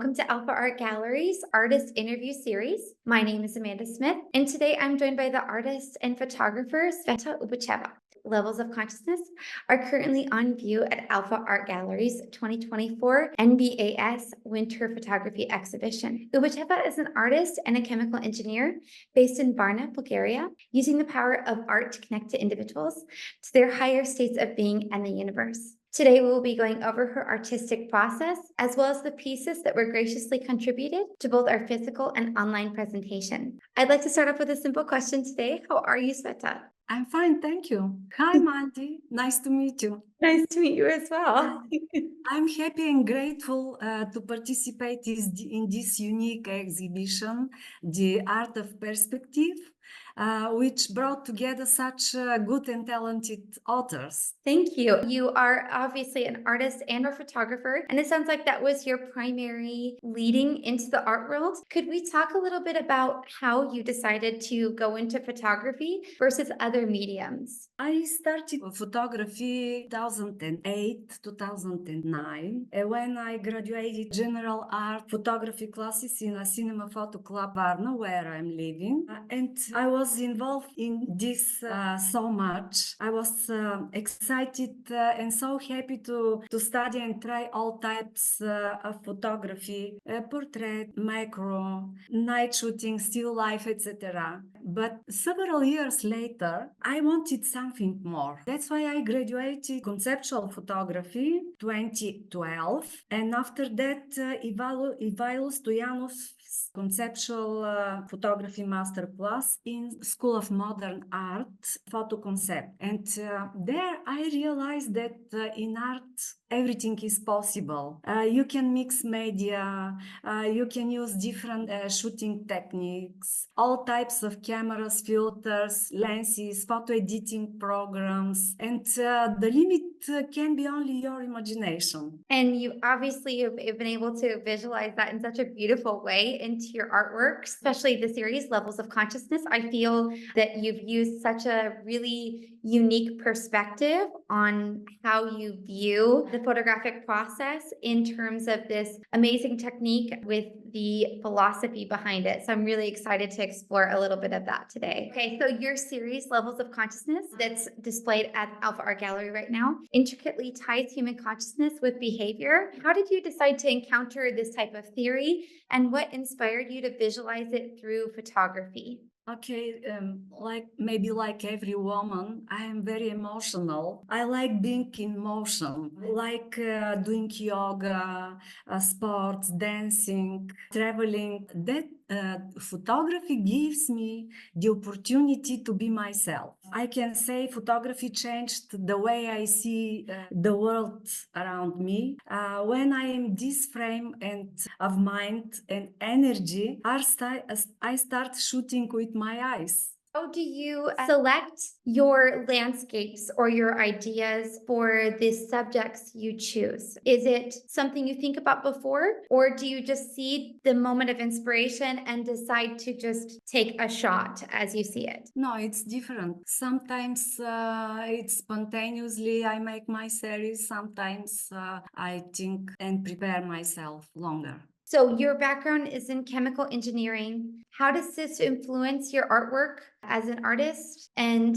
welcome to Alpha Art Gallery's Artist Interview Series. My name is Amanda Smith, and today I'm joined by the artist and photographer Tsveta Ubcheva. Levels of Consciousness are currently on view at Alpha Art Gallery's 2024 NBAS Winter Photography Exhibition. Ubcheva is an artist and a chemical engineer based in Varna, Bulgaria, using the power of art to connect to individuals to their higher states of being and the universe. Today, we will be going over her artistic process, as well as the pieces that were graciously contributed to both our physical and online presentation. I'd like to start off with a simple question today. How are you, Tsveta? I'm fine, thank you. Hi, Mandy. Nice to meet you. Nice to meet you as well. I'm happy and grateful to participate in this unique exhibition, The Art of Perspective, which brought together such good and talented authors. Thank you. You are obviously an artist and a photographer, and it sounds like that was your primary leading into the art world. Could we talk a little bit about how you decided to go into photography versus other mediums? I started photography 2008, 2009, when I graduated general art photography classes in a cinema photo club Varna, where I'm living. And I was involved in this so much. I was excited and so happy to study and try all types of photography, portrait, macro, night shooting, still life, etc. But several years later, I wanted something more. That's why I graduated conceptual photography 2012, and after that Ivailo Stoyanov's conceptual photography masterclass in School of Modern Art photo concept. And there I realized that in art everything is possible. You can mix media, you can use different shooting techniques, all types of cameras, filters, lenses, photo editing programs, and the limit can be only your imagination. And you obviously have been able to visualize that in such a beautiful way into your artwork, especially the series Levels of Consciousness. I feel that you've used such a really unique perspective on how you view the photographic process in terms of this amazing technique with the philosophy behind it. So I'm really excited to explore a little bit of that today. Okay, so your series Levels of Consciousness that's displayed at Alpha Art Gallery right now intricately ties human consciousness with behavior. How did you decide to encounter this type of theory, and what inspired you to visualize it through photography? Okay, like every woman, I am very emotional. I like being in motion, like doing yoga, sports, dancing, traveling. That photography gives me the opportunity to be myself. I can say photography changed the way I see the world around me. When I am this frame and of mind and energy, I start shooting with my eyes. How do you select your landscapes or your ideas for the subjects you choose? Is it something you think about before, or do you just see the moment of inspiration and decide to just take a shot as you see it? No, it's different. Sometimes it's spontaneously I make my series. Sometimes I think and prepare myself longer. So your background is in chemical engineering. How does this influence your artwork as an artist? And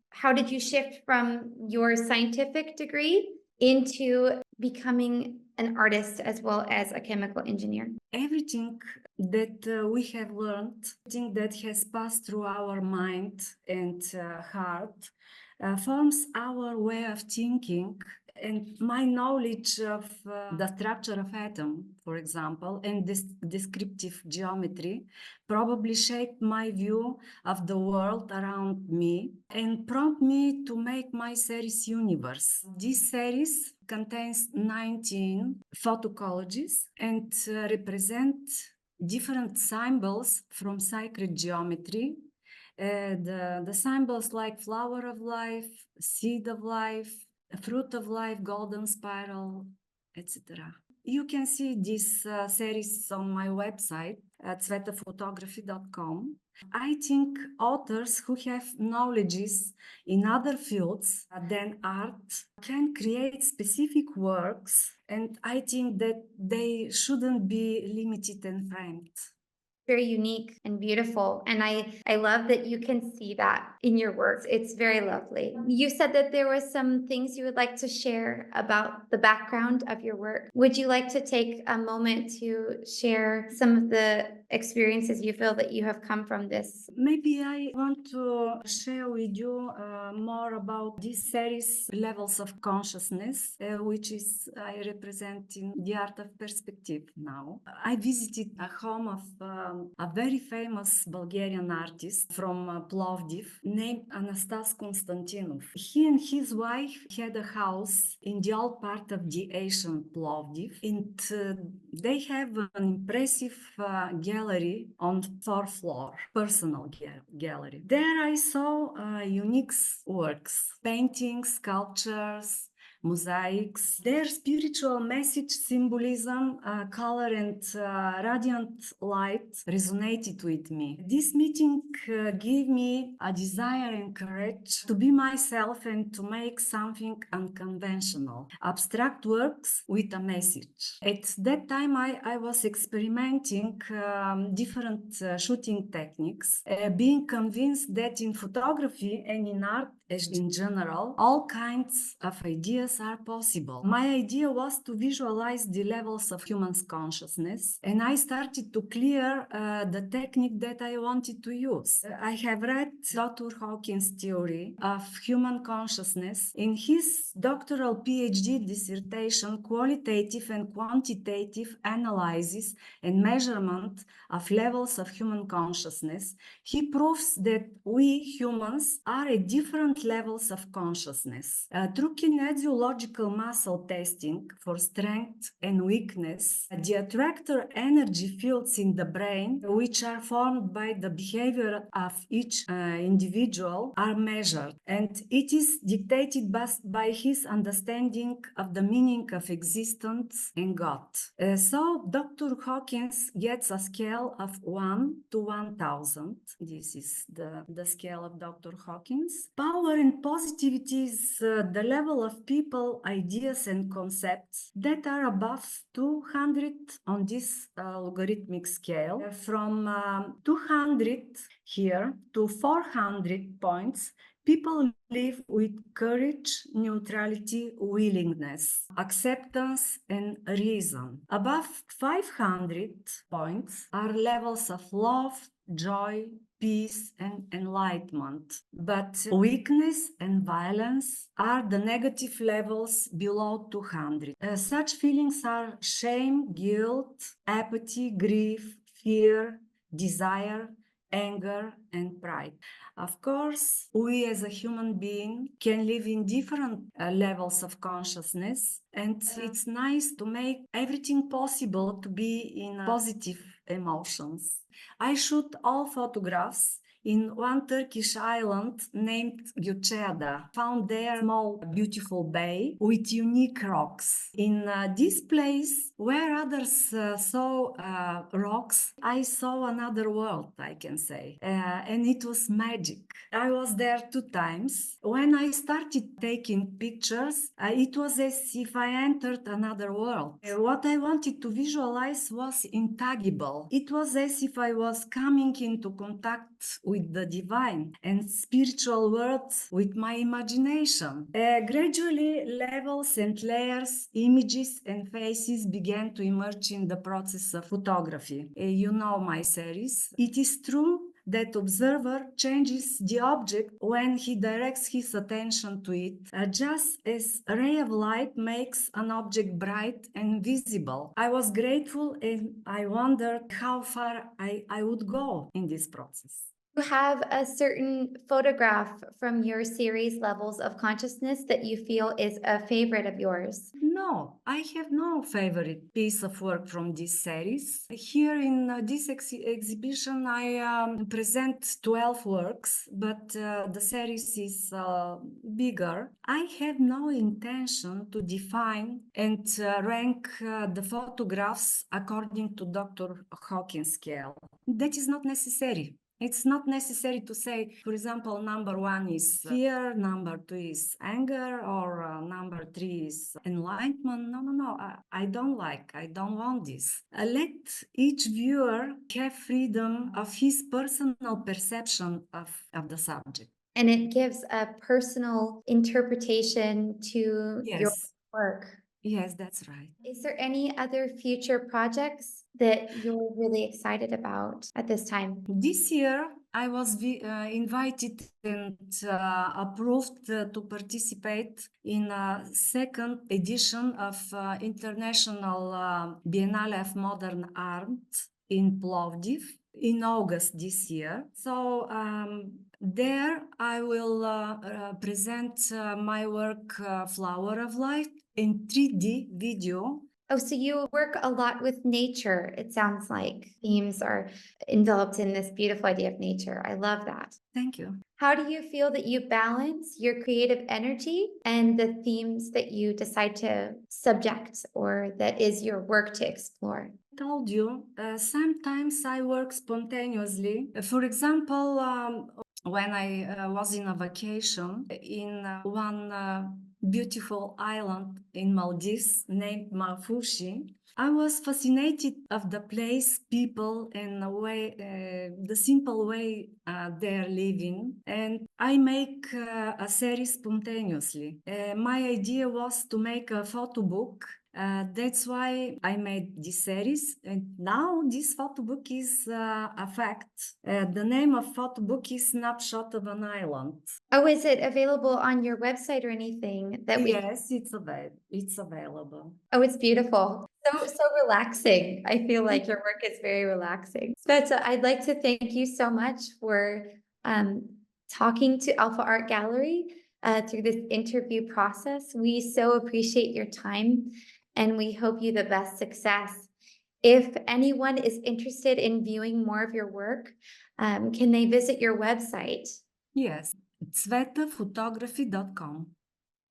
how did you shift from your scientific degree into becoming an artist as well as a chemical engineer? Everything that we have learned, everything that has passed through our mind and heart, forms our way of thinking. And my knowledge of the structure of atom, for example, and this descriptive geometry probably shaped my view of the world around me and prompt me to make my series Universe. This series contains 19 photocolleges and represent different symbols from sacred geometry. The symbols like flower of life, seed of life, fruit of life, golden spiral, etc. You can see this series on my website. tsvetaphotography.com. I think authors who have knowledges in other fields than art can create specific works, and I think that they shouldn't be limited and framed. Very unique and beautiful. And I love that you can see that in your works. It's very lovely. You said that there was some things you would like to share about the background of your work. Would you like to take a moment to share some of the experiences you feel that you have come from this? Maybe I want to share with you more about this series, Levels of Consciousness, which is I represent in the Art of Perspective now. I visited a home of a very famous Bulgarian artist from Plovdiv named Anastas Konstantinov. He and his wife had a house in the old part of the ancient Plovdiv, and they have an impressive gallery on fourth floor, personal gallery. There I saw unique works, paintings, sculptures, mosaics. Their spiritual message, symbolism, color and radiant light resonated with me. This meeting gave me a desire and courage to be myself and to make something unconventional. Abstract works with a message. At that time I was experimenting different shooting techniques, being convinced that in photography and in art as in general, all kinds of ideas are possible. My idea was to visualize the levels of human consciousness, and I started to clear the technique that I wanted to use. I have read Dr. Hawkins' theory of human consciousness in his doctoral PhD dissertation, Qualitative and Quantitative Analysis and Measurement of Levels of Human Consciousness. He proves that we humans are at different levels of consciousness. Through kinesiological muscle testing for strength and weakness, the attractor energy fields in the brain, which are formed by the behavior of each individual, are measured, and it is dictated by his understanding of the meaning of existence and God. So Dr. Hawkins gets a scale of 1 to 1000. This is the scale of Dr. Hawkins. Power and positivity is the level of people, ideas, and concepts that are above 200 on this logarithmic scale. From 200 here to 400 points, people live with courage, neutrality, willingness, acceptance, and reason. Above 500 points are levels of love, joy, peace, and enlightenment. But weakness and violence are the negative levels below 200. Such feelings are shame, guilt, apathy, grief, fear, desire, anger, and pride. Of course, we as a human being can live in different levels of consciousness, and it's nice to make everything possible to be in positive emotions. I shoot all photographs in one Turkish island named Göcekada. Found there a small, beautiful bay with unique rocks. In this place, where others saw rocks, I saw another world, I can say. And it was magic. I was there 2 times. When I started taking pictures, it was as if I entered another world. What I wanted to visualize was intangible. It was as if I was coming into contact with the divine and spiritual world with my imagination. Gradually, levels and layers, images and faces began to emerge in the process of photography. You know my series. It is true that observer changes the object when he directs his attention to it, just as a ray of light makes an object bright and visible. I was grateful and I wondered how far I would go in this process. You have a certain photograph from your series Levels of Consciousness that you feel is a favorite of yours? No, I have no favorite piece of work from this series. Here in this exhibition, I present 12 works, but the series is bigger. I have no intention to define and rank the photographs according to Dr. Hawkins scale. That is not necessary. It's not necessary to say, for example, number one is fear, number two is anger, or number three is enlightenment. No, no, no. I don't want this. Let each viewer have freedom of his personal perception of the subject. And it gives a personal interpretation to your Yes, work. yes, that's right. Is there any other future projects that you're really excited about at this time? This year, I was invited and approved to participate in a second edition of International Biennale of Modern Art in Plovdiv in August this year. So there I will present my work Flower of Light in 3D video. Oh, so you work a lot with nature, it sounds like. Themes are enveloped in this beautiful idea of nature. I love that. Thank you. How do you feel that you balance your creative energy and the themes that you decide to subject or that is your work to explore? Told you, sometimes I work spontaneously. For example, when I was in a vacation in one beautiful island in Maldives named Mafushi, I was fascinated of the place, people, and the simple way they're living, and I make a series spontaneously. My idea was to make a photo book. That's why I made this series, and now this photo book is a fact. The name of photo book is Snapshot of an Island. Oh, is it available on your website or anything that we? Yes, it's available. Oh, it's beautiful. So relaxing. I feel like your work is very relaxing. Tsveta, I'd like to thank you so much for talking to Alpha Art Gallery through this interview process. We so appreciate your time and we hope you the best success. If anyone is interested in viewing more of your work, can they visit your website? Yes, tsvetaphotography.com.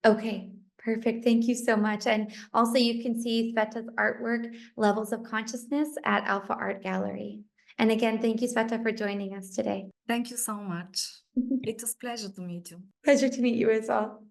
Okay, perfect. Thank you so much. And also you can see Tsveta's artwork, Levels of Consciousness, at Alpha Art Gallery. And again, thank you, Tsveta, for joining us today. Thank you so much. It was a pleasure to meet you. Pleasure to meet you as well.